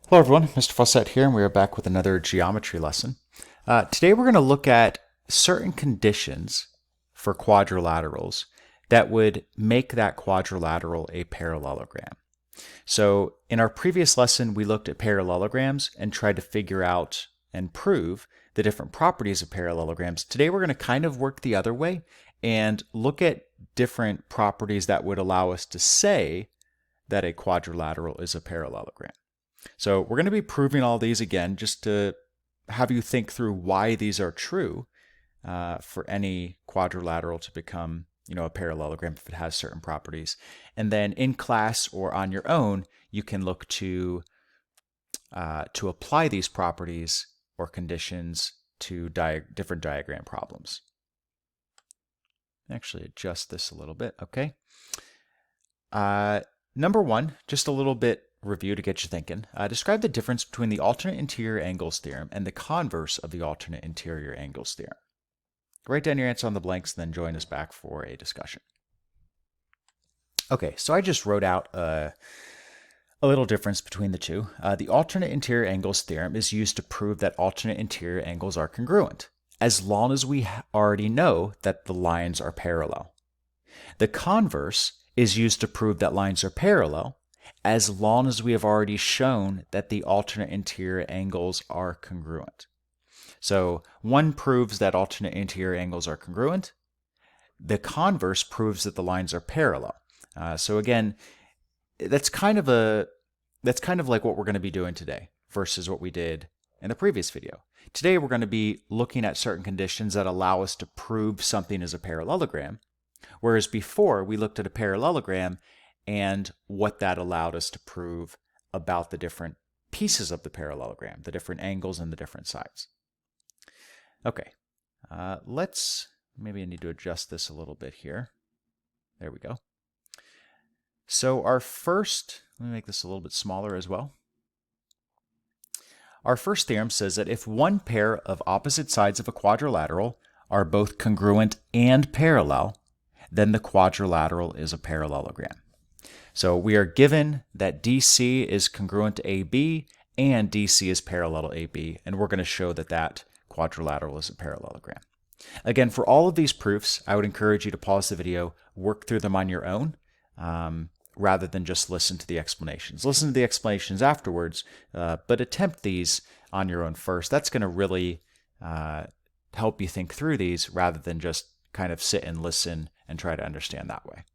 Hello everyone, Mr. Fawcett here, and we are back with another geometry lesson. Today we're going to look at certain conditions for quadrilaterals that would make that quadrilateral a parallelogram. So in our previous lesson, we looked at parallelograms and tried to figure out and prove the different properties of parallelograms. Today we're going to kind of work the other way and look at different properties that would allow us to say that a quadrilateral is a parallelogram. So we're going to be proving all these again just to have you think through why these are true for any quadrilateral to become, a parallelogram if it has certain properties. And then in class or on your own, you can look to apply these properties or conditions to different diagram problems. Actually adjust this a little bit, okay? Number one, just a little bit review to get you thinking. Describe the difference between the alternate interior angles theorem and the converse of the alternate interior angles theorem. Write down your answer on the blanks, then join us back for a discussion. Okay, so I just wrote out a little difference between the two. The alternate interior angles theorem is used to prove that alternate interior angles are congruent, as long as we already know that the lines are parallel. The converse is used to prove that lines are parallel, as long as we have already shown that the alternate interior angles are congruent. So one proves that alternate interior angles are congruent. The converse proves that the lines are parallel. So again, that's kind of like what we're going to be doing today versus what we did in the previous video. Today we're going to be looking at certain conditions that allow us to prove something is a parallelogram, whereas before we looked at a parallelogram and what that allowed us to prove about the different pieces of the parallelogram, the different angles and the different sides. Okay, maybe I need to adjust this a little bit here. There we go. So let me make this a little bit smaller as well. Our first theorem says that if one pair of opposite sides of a quadrilateral are both congruent and parallel, then the quadrilateral is a parallelogram. So we are given that DC is congruent to AB and DC is parallel to AB, and we're going to show that that quadrilateral is a parallelogram. Again, for all of these proofs, I would encourage you to pause the video, work through them on your own, rather than just listen to the explanations. Listen to the explanations afterwards, but attempt these on your own first. That's going to really help you think through these rather than just kind of sit and listen and try to understand that way.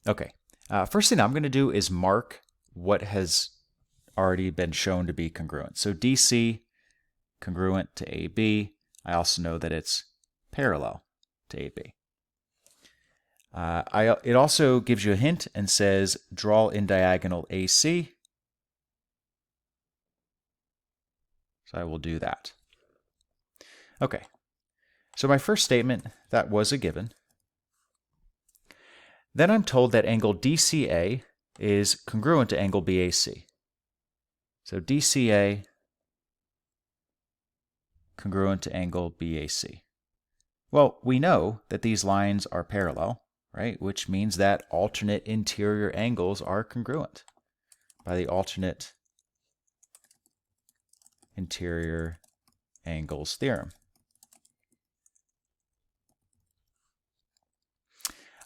Okay, first thing I'm going to do is mark what has already been shown to be congruent. So DC, congruent to AB. I also know that it's parallel to AB. It also gives you a hint and says draw in diagonal AC. So I will do that. Okay, so my first statement, that was a given. Then I'm told that angle DCA is congruent to angle BAC. So DCA congruent to angle BAC. Well, we know that these lines are parallel, right? Which means that alternate interior angles are congruent by the alternate interior angles theorem.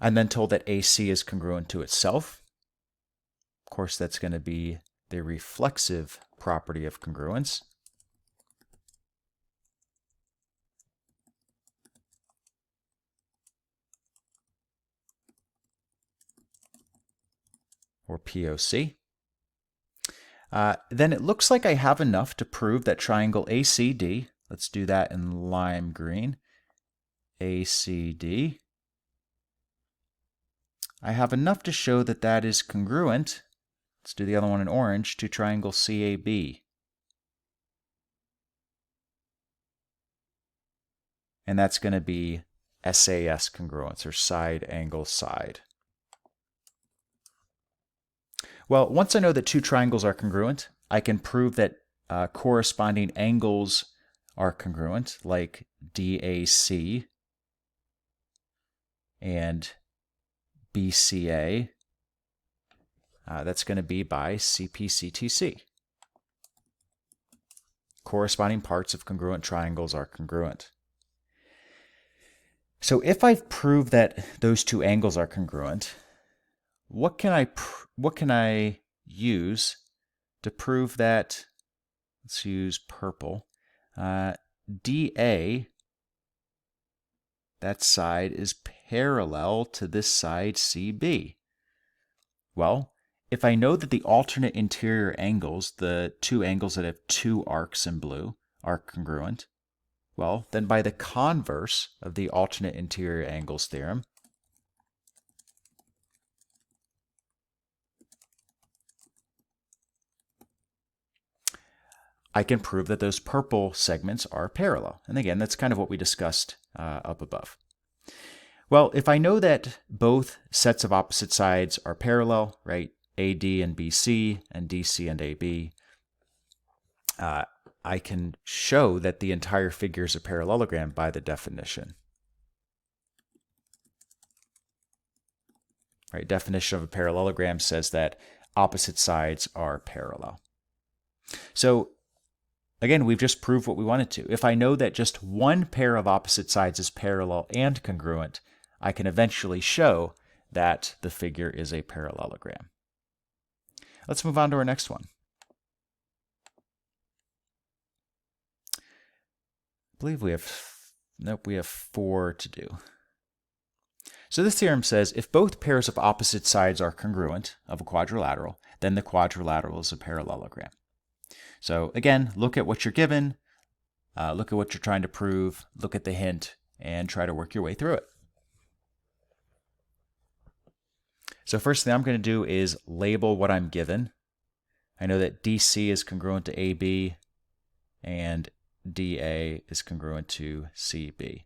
I'm then told that AC is congruent to itself. Of course, that's going to be the reflexive property of congruence. Or POC. Then it looks like I have enough to prove that triangle ACD, let's do that in lime green, ACD, I have enough to show that that is congruent, let's do the other one in orange, to triangle CAB. And that's going to be SAS congruence, or side angle side. Well, once I know that two triangles are congruent, I can prove that corresponding angles are congruent, like DAC and BCA That's going to be by CPCTC. Corresponding parts of congruent triangles are congruent. So if I've proved that those two angles are congruent, what can I use to prove that? Let's use purple. DA, that side is parallel to this side CB. Well, if I know that the alternate interior angles, the two angles that have two arcs in blue, are congruent, well, then by the converse of the alternate interior angles theorem, I can prove that those purple segments are parallel. And again, that's kind of what we discussed up above. Well, if I know that both sets of opposite sides are parallel, right, AD and BC and DC and AB, I can show that the entire figure is a parallelogram by the definition. Right, definition of a parallelogram says that opposite sides are parallel. So again, we've just proved what we wanted to. If I know that just one pair of opposite sides is parallel and congruent, I can eventually show that the figure is a parallelogram. Let's move on to our next one. I believe we have 4 to do. So this theorem says if both pairs of opposite sides are congruent of a quadrilateral, then the quadrilateral is a parallelogram. So again, look at what you're given, look at what you're trying to prove, look at the hint, and try to work your way through it. So first thing I'm going to do is label what I'm given. I know that DC is congruent to AB, and DA is congruent to CB.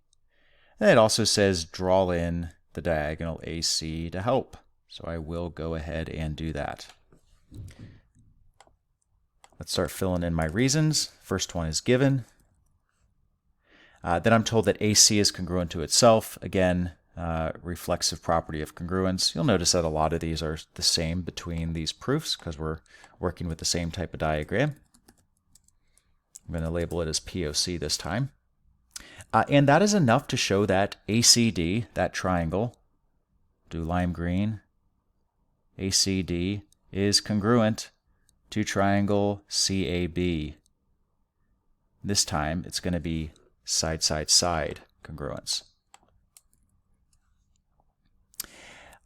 And it also says draw in the diagonal AC to help. So I will go ahead and do that. Let's start filling in my reasons. First one is given. Then I'm told that AC is congruent to itself. Again, reflexive property of congruence. You'll notice that a lot of these are the same between these proofs because we're working with the same type of diagram. I'm going to label it as POC this time. And that is enough to show that ACD, that triangle, do lime green, ACD is congruent to triangle CAB. This time it's going to be side, side, side congruence.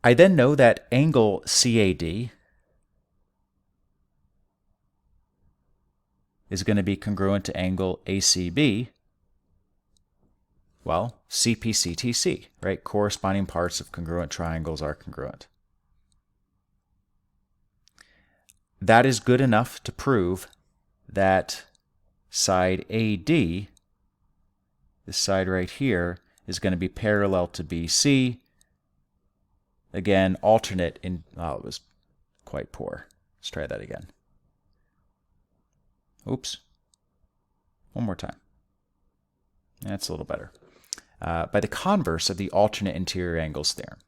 I then know that angle CAD is going to be congruent to angle ACB. Well, CPCTC, right? Corresponding parts of congruent triangles are congruent. That is good enough to prove that side AD, this side right here, is going to be parallel to BC. Again, alternate in, oh, it was quite poor. Let's try that again. Oops. One more time. That's a little better. By the converse of the alternate interior angles theorem.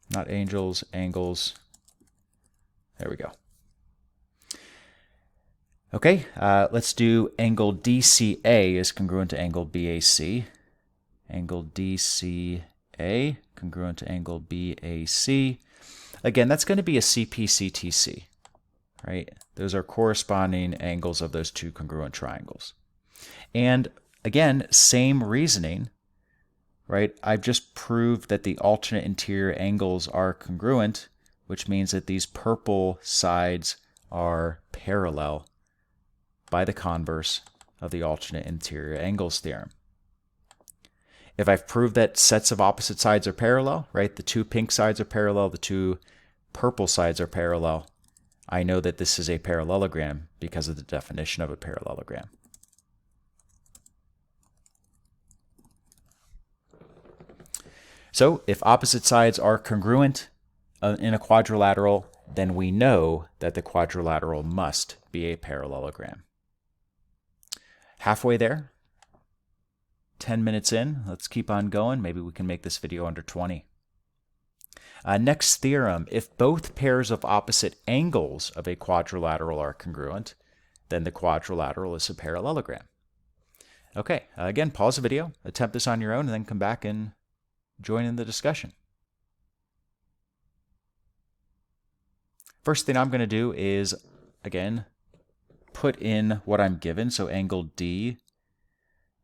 Not angles, angles. There we go. Okay, let's do angle DCA is congruent to angle BAC. Angle DCA congruent to angle BAC. Again, that's going to be a CPCTC, right? Those are corresponding angles of those two congruent triangles. And again, same reasoning, right? I've just proved that the alternate interior angles are congruent, which means that these purple sides are parallel by the converse of the alternate interior angles theorem. If I've proved that sets of opposite sides are parallel, right? The two pink sides are parallel, the two purple sides are parallel. I know that this is a parallelogram because of the definition of a parallelogram. So if opposite sides are congruent in a quadrilateral, then we know that the quadrilateral must be a parallelogram. Halfway there? 10 minutes in. Let's keep on going. Maybe we can make this video under 20. Next theorem, if both pairs of opposite angles of a quadrilateral are congruent, then the quadrilateral is a parallelogram. Okay, again, pause the video, attempt this on your own, and then come back and join in the discussion. First thing I'm going to do is, again, put in what I'm given. So angle D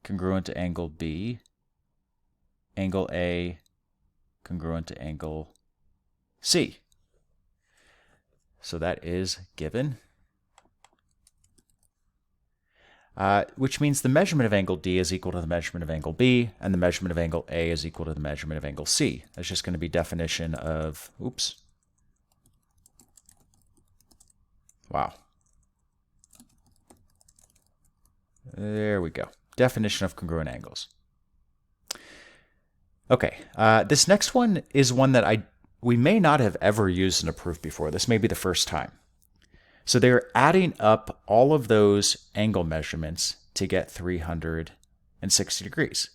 congruent to angle B, angle A congruent to angle C. So that is given. Which means the measurement of angle D is equal to the measurement of angle B, and the measurement of angle A is equal to the measurement of angle C. That's just going to be definition of, oops. Wow. There we go. Definition of congruent angles. Okay, this next one is one that we may not have ever used in a proof before. This may be the first time. So they're adding up all of those angle measurements to get 360 degrees.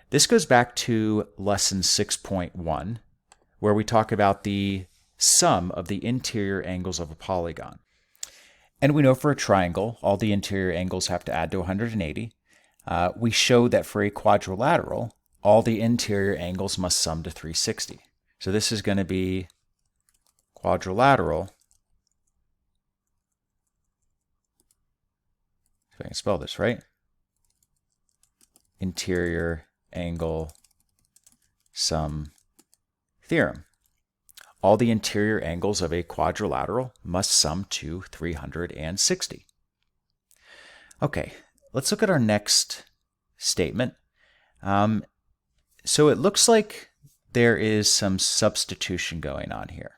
This goes back to lesson 6.1, where we talk about the sum of the interior angles of a polygon. And we know for a triangle, all the interior angles have to add to 180. We show that for a quadrilateral, all the interior angles must sum to 360. So this is going to be quadrilateral. If I can spell this right. Interior angle sum theorem. All the interior angles of a quadrilateral must sum to 360. Okay, let's look at our next statement. So it looks like there is some substitution going on here.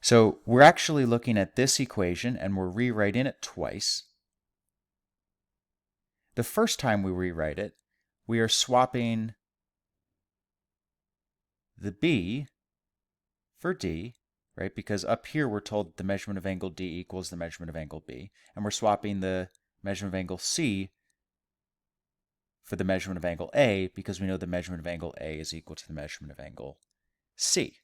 So we're actually looking at this equation and we're rewriting it twice. The first time we rewrite it, we are swapping the B for D, right? Because up here we're told that the measurement of angle D equals the measurement of angle B, and we're swapping the measurement of angle C for the measurement of angle A because we know the measurement of angle A is equal to the measurement of angle C.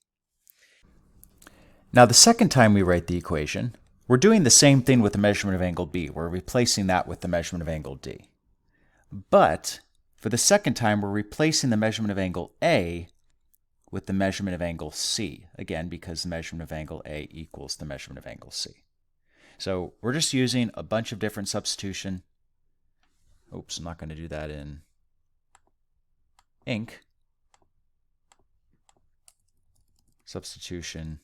Now the second time we write the equation, we're doing the same thing with the measurement of angle B. We're replacing that with the measurement of angle D. But for the second time, we're replacing the measurement of angle A with the measurement of angle C, again, because the measurement of angle A equals the measurement of angle C. So we're just using a bunch of different substitution. Oops, I'm not going to do that in ink. Substitution.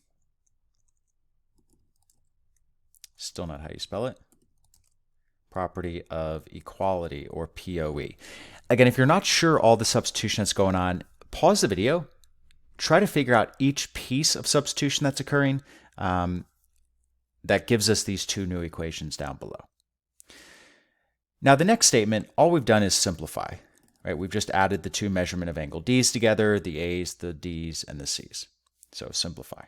Still not how you spell it. Property of equality, or POE. Again, if you're not sure all the substitution that's going on, pause the video, try to figure out each piece of substitution that's occurring. That gives us these two new equations down below. Now the next statement, all we've done is simplify. Right? We've just added the two measurement of angle D's together, the A's, the D's, and the C's. So simplify.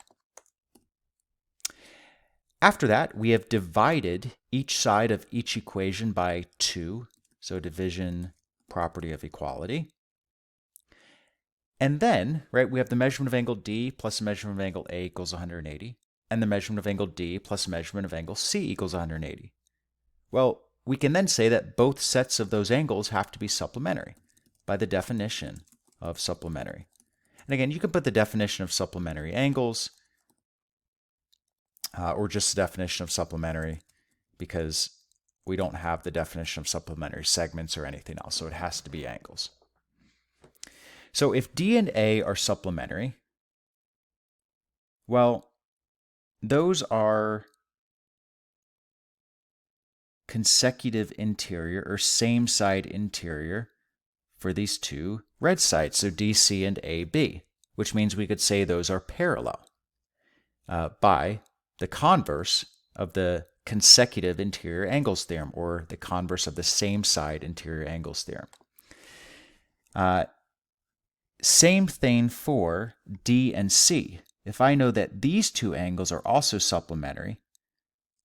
After that, we have divided each side of each equation by 2, so division, property of equality. And then, right, we have the measurement of angle D plus the measurement of angle A equals 180, and the measurement of angle D plus the measurement of angle C equals 180. Well, we can then say that both sets of those angles have to be supplementary by the definition of supplementary. And again, you can put the definition of supplementary angles or just the definition of supplementary because we don't have the definition of supplementary segments or anything else, so it has to be angles. So if D and A are supplementary, well, those are consecutive interior or same side interior for these two red sides, so DC and AB, which means we could say those are parallel by the converse of the consecutive interior angles theorem, or the converse of the same side interior angles theorem. Same thing for D and C. If I know that these two angles are also supplementary,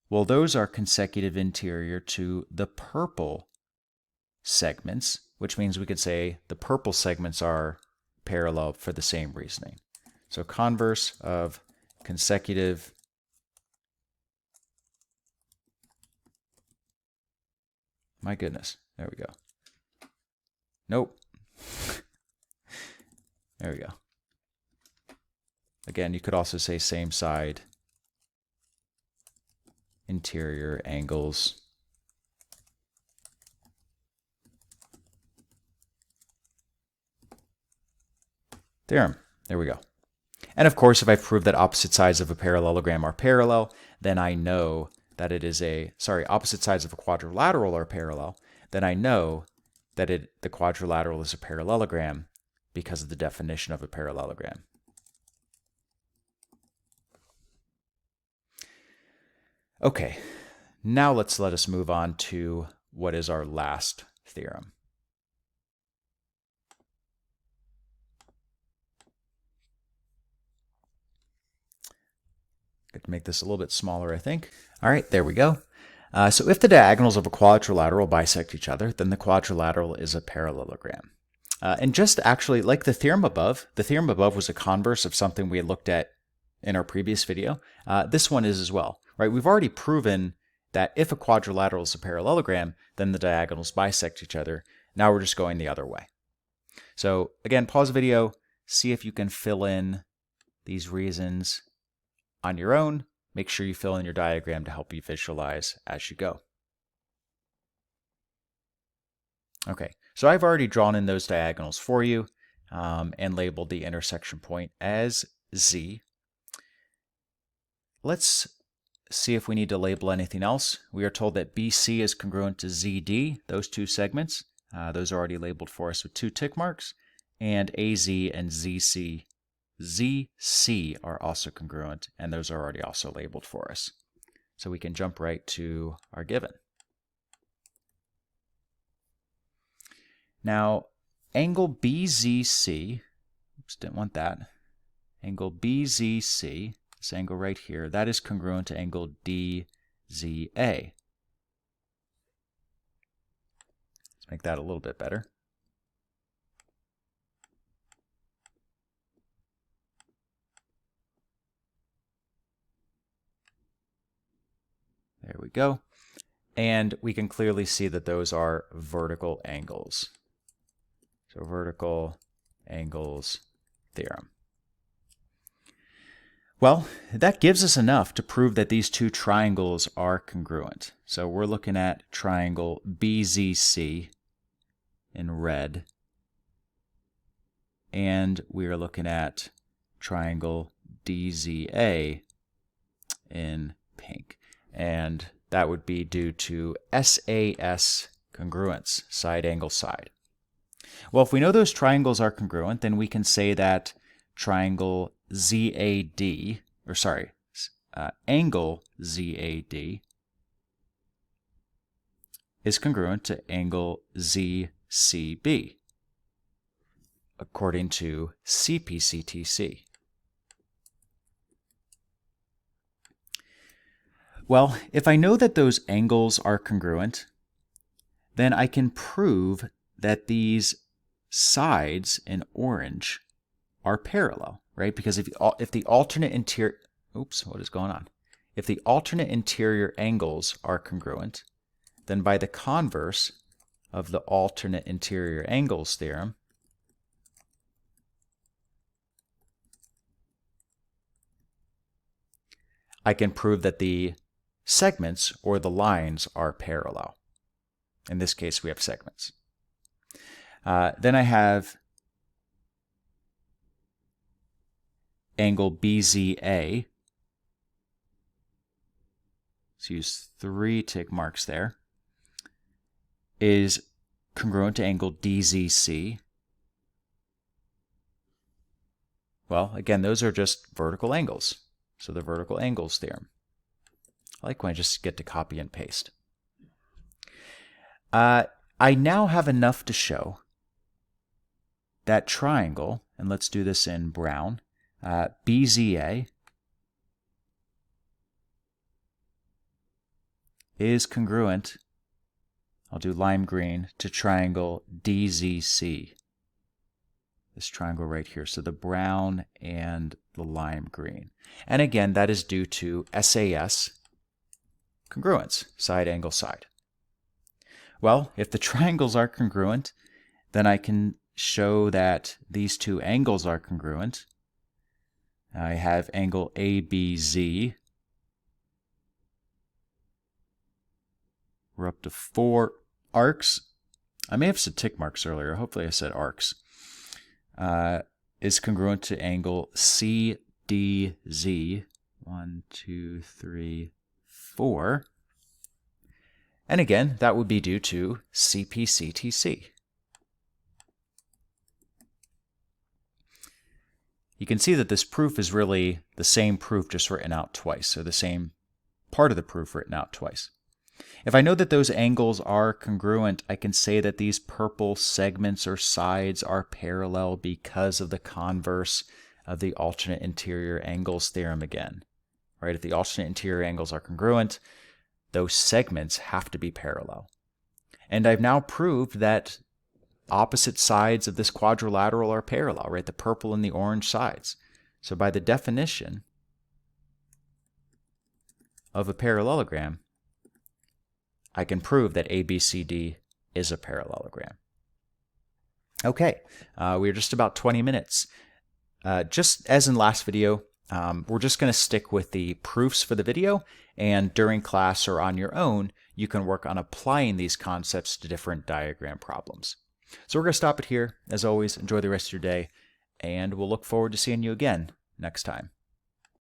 well, those are consecutive interior to the purple segments, which means we could say the purple segments are parallel for the same reasoning. So converse of consecutive my goodness, there we go. Nope. There we go. Again, you could also say same side interior angles theorem. There we go. And of course, if I prove that opposite sides of a parallelogram are parallel, then I know that it is opposite sides of a quadrilateral are parallel, then I know that the quadrilateral is a parallelogram because of the definition of a parallelogram. Okay, now let us move on to what is our last theorem. Good to make this a little bit smaller, I think. All right, there we go. So if the diagonals of a quadrilateral bisect each other, then the quadrilateral is a parallelogram. And just actually, like the theorem above was a converse of something we had looked at in our previous video. This one is as well, right? We've already proven that if a quadrilateral is a parallelogram, then the diagonals bisect each other. Now we're just going the other way. So again, pause the video, see if you can fill in these reasons on your own. Make sure you fill in your diagram to help you visualize as you go. Okay, so I've already drawn in those diagonals for you and labeled the intersection point as Z. Let's see if we need to label anything else. We are told that BC is congruent to ZD, those two segments. Those are already labeled for us with 2 tick marks. And AZ and ZC are also congruent, and those are already also labeled for us. So we can jump right to our given. Now, angle BZC, oops, didn't want that. Angle BZC, this angle right here, that is congruent to angle DZA. Let's make that a little bit better. There we go. And we can clearly see that those are vertical angles. So vertical angles theorem. Well, that gives us enough to prove that these two triangles are congruent. So we're looking at triangle BZC in red, and we are looking at triangle DZA in pink. And that would be due to SAS congruence, side angle side. Well, if we know those triangles are congruent, then we can say that triangle ZAD, angle ZAD is congruent to angle ZCB, according to CPCTC. Well, if I know that those angles are congruent, then I can prove that these sides in orange are parallel, right? Because if the alternate interior, oops, what is going on? If the alternate interior angles are congruent, then by the converse of the alternate interior angles theorem, I can prove that the segments or the lines are parallel. In this case, we have segments. Then I have angle BZA. Let's use 3 tick marks there. Is congruent to angle DZC. Well, again, those are just vertical angles. So the vertical angles theorem. I like when I just get to copy and paste. I now have enough to show that triangle, and let's do this in brown, BZA is congruent, I'll do lime green to triangle DZC. This triangle right here. So the brown and the lime green. And again, that is due to SAS congruence, side angle side. Well, if the triangles are congruent, then I can show that these two angles are congruent. I have angle ABZ. We're up to 4 arcs. I may have said tick marks earlier. Hopefully I said arcs. Is congruent to angle CDZ. 1, 2, 3, 4. And again, that would be due to CPCTC. You can see that this proof is really the same proof just written out twice, so the same part of the proof written out twice. If I know that those angles are congruent, I can say that these purple segments or sides are parallel because of the converse of the alternate interior angles theorem again. Right? If the alternate interior angles are congruent, those segments have to be parallel. And I've now proved that opposite sides of this quadrilateral are parallel, right? The purple and the orange sides. So by the definition of a parallelogram, I can prove that ABCD is a parallelogram. Okay, we're just about 20 minutes. Just as in last video, we're just going to stick with the proofs for the video, and during class or on your own, you can work on applying these concepts to different diagram problems. So we're going to stop it here. As always, enjoy the rest of your day, and we'll look forward to seeing you again next time.